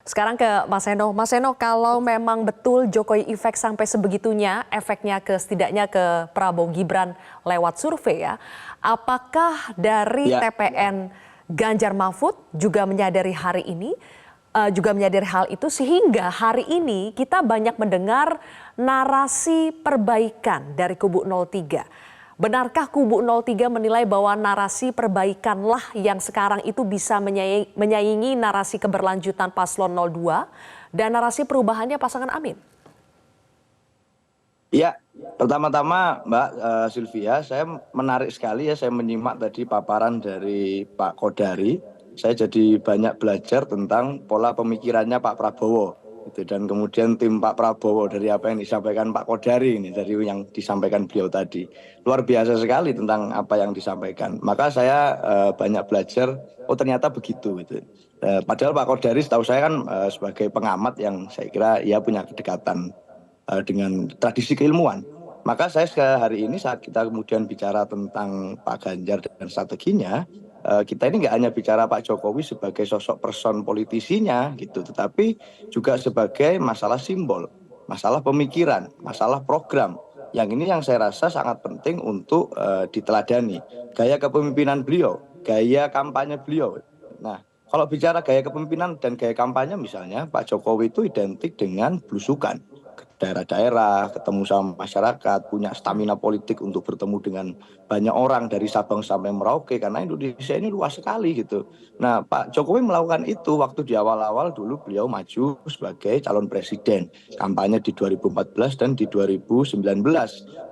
Sekarang ke Mas Seno. Mas Seno, kalau memang betul Jokowi efek sampai sebegitunya, efeknya setidaknya ke Prabowo Gibran lewat survei ya, apakah dari Ya, TPN Ganjar Mahfud juga menyadari hari ini, juga menyadari hal itu sehingga hari ini kita banyak mendengar narasi perbaikan dari kubu 03. Benarkah kubu 03 menilai bahwa narasi perbaikanlah yang sekarang itu bisa menyaingi narasi keberlanjutan paslon 02 dan narasi perubahannya pasangan Amin? ya. Pertama-tama Mbak Sylvia, saya menarik sekali ya saya menyimak tadi paparan dari Pak Kodari. Saya jadi banyak belajar tentang pola pemikirannya Pak Prabowo. Dan kemudian tim Pak Prabowo dari apa yang disampaikan Pak Kodari ini dari yang disampaikan beliau tadi. Luar biasa sekali tentang apa yang disampaikan. Maka saya banyak belajar, oh ternyata begitu gitu. Padahal Pak Kodari setahu saya kan sebagai pengamat yang saya kira ia punya kedekatan dengan tradisi keilmuan. Maka saya hari ini saat kita kemudian bicara tentang Pak Ganjar dan strateginya, kita ini nggak hanya bicara Pak Jokowi sebagai sosok person politisinya gitu, tetapi juga sebagai masalah simbol, masalah pemikiran, masalah program. Yang ini yang saya rasa sangat penting untuk diteladani. Gaya kepemimpinan beliau, gaya kampanye beliau. Nah, kalau bicara gaya kepemimpinan dan gaya kampanye misalnya, Pak Jokowi itu identik dengan blusukan ke daerah-daerah, ketemu sama masyarakat, punya stamina politik untuk bertemu dengan banyak orang dari Sabang sampai Merauke karena Indonesia ini luas sekali gitu. Nah, Pak Jokowi melakukan itu waktu di awal-awal dulu beliau maju sebagai calon presiden, kampanye di 2014 dan di 2019.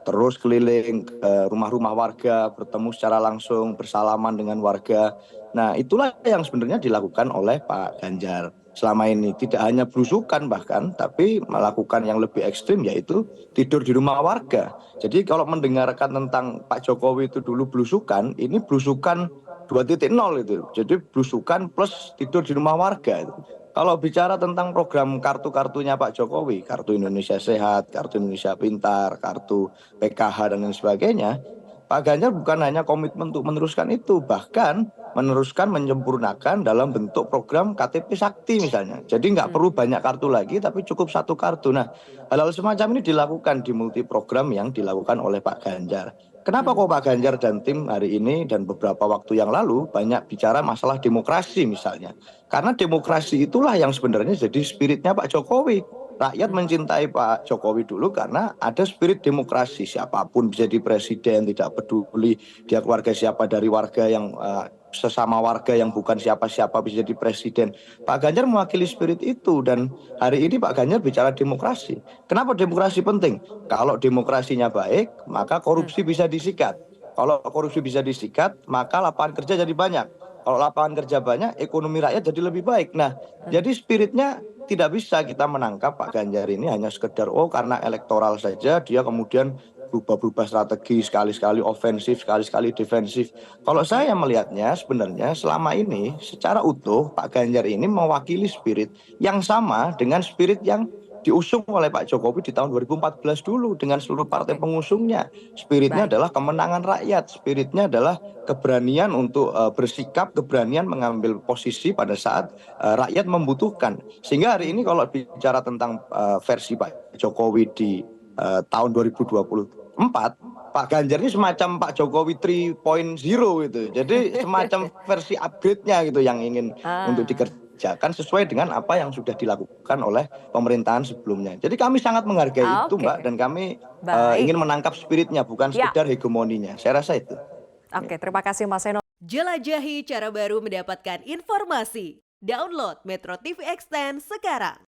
Terus keliling ke rumah-rumah warga, bertemu secara langsung, bersalaman dengan warga. Nah, itulah yang sebenarnya dilakukan oleh Pak Ganjar selama ini, tidak hanya belusukan bahkan, tapi melakukan yang lebih ekstrim yaitu tidur di rumah warga. Jadi kalau mendengarkan tentang Pak Jokowi itu dulu belusukan, ini belusukan 2.0 itu. Jadi belusukan plus tidur di rumah warga itu. Kalau bicara tentang program kartu-kartunya Pak Jokowi, kartu Indonesia Sehat, kartu Indonesia Pintar, kartu PKH dan lain sebagainya, Pak Ganjar bukan hanya komitmen untuk meneruskan itu, bahkan meneruskan menyempurnakan dalam bentuk program KTP Sakti misalnya. Jadi nggak perlu banyak kartu lagi, tapi cukup satu kartu. Nah, hal-hal semacam ini dilakukan di multi program yang dilakukan oleh Pak Ganjar. Kenapa kok Pak Ganjar dan tim hari ini dan beberapa waktu yang lalu banyak bicara masalah demokrasi misalnya. Karena demokrasi itulah yang sebenarnya jadi spiritnya Pak Jokowi. Rakyat mencintai Pak Jokowi dulu karena ada spirit demokrasi. Siapapun bisa jadi presiden, tidak peduli dia keluarga siapa, dari warga yang sesama warga yang bukan siapa-siapa bisa jadi presiden. Pak Ganjar mewakili spirit itu dan hari ini Pak Ganjar bicara demokrasi. Kenapa demokrasi penting? Kalau demokrasinya baik, maka korupsi bisa disikat. Kalau korupsi bisa disikat, maka lapangan kerja jadi banyak. Kalau lapangan kerja banyak, ekonomi rakyat jadi lebih baik. Nah, jadi spiritnya tidak bisa kita menangkap Pak Ganjar ini hanya sekedar karena elektoral saja dia kemudian berubah-berubah strategi, sekali-sekali ofensif, sekali-sekali defensif. Kalau saya melihatnya sebenarnya selama ini secara utuh Pak Ganjar ini mewakili spirit yang sama dengan spirit yang diusung oleh Pak Jokowi di tahun 2014 dulu dengan seluruh partai Oke, pengusungnya. Spiritnya baik. adalah kemenangan rakyat, spiritnya adalah keberanian untuk bersikap, keberanian mengambil posisi pada saat rakyat membutuhkan. Sehingga hari ini kalau bicara tentang versi Pak Jokowi di tahun 2024, Pak Ganjar ini semacam Pak Jokowi 3.0 gitu. Jadi semacam versi upgrade-nya gitu yang ingin untuk Ah, dikerjakan sesuai dengan apa yang sudah dilakukan oleh pemerintahan sebelumnya. Jadi kami sangat menghargai itu Mbak, oke, dan kami baik. ingin menangkap spiritnya bukan Ya, sekedar hegemoninya. Saya rasa itu. Ya. oke. Terima kasih Mas Seno. Jelajahi cara baru mendapatkan informasi. Download Metro TV Extend sekarang.